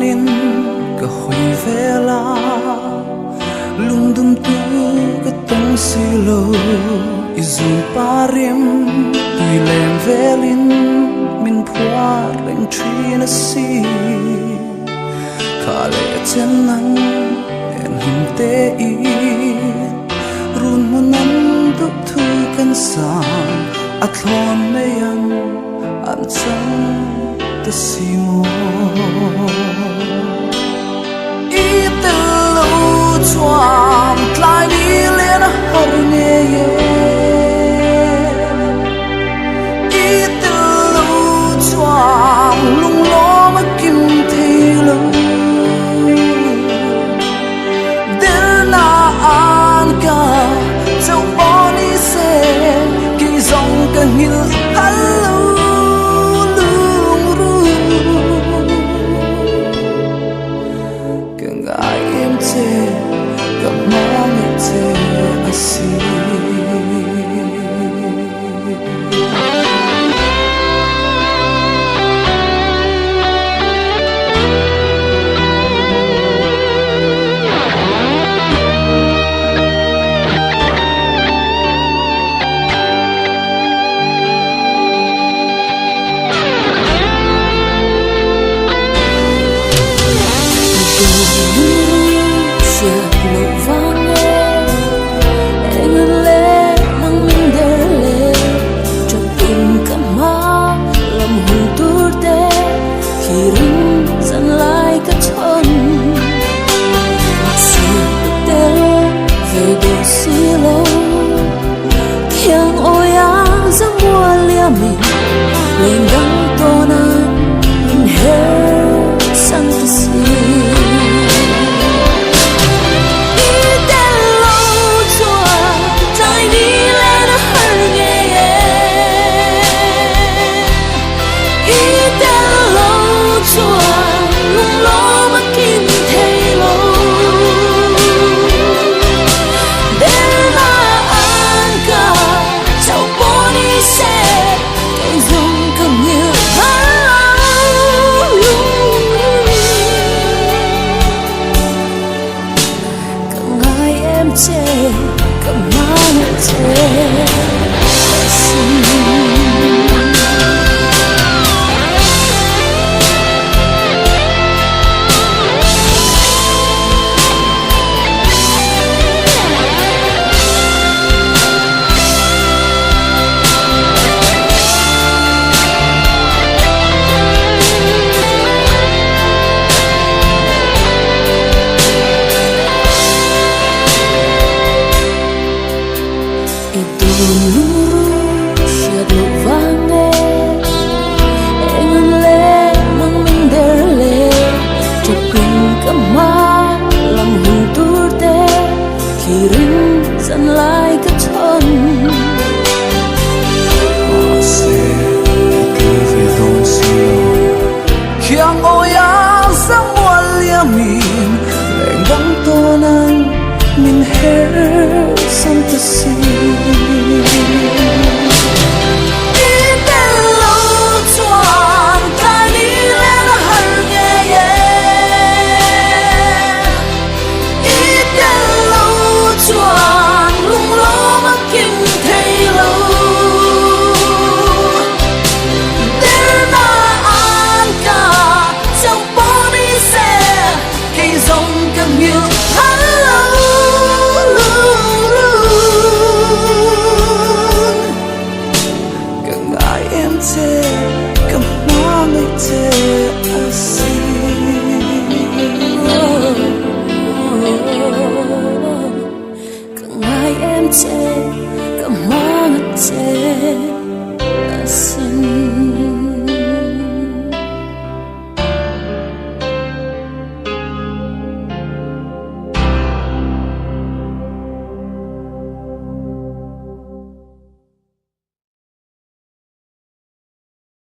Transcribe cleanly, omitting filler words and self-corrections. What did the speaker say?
in ka hui vela lung dum tu ka tong silo izun parim tui lem velin min phua leng trin a si kha le chen nang en him te i run munan tu thu kan sang a thlon me yang an chang ta si mo i te lo chuam tlai ni le na har ne ye i te lo chuam lung lo ma kim thei lo del na an ka châu boni se ki zong ka hil hello Chhangte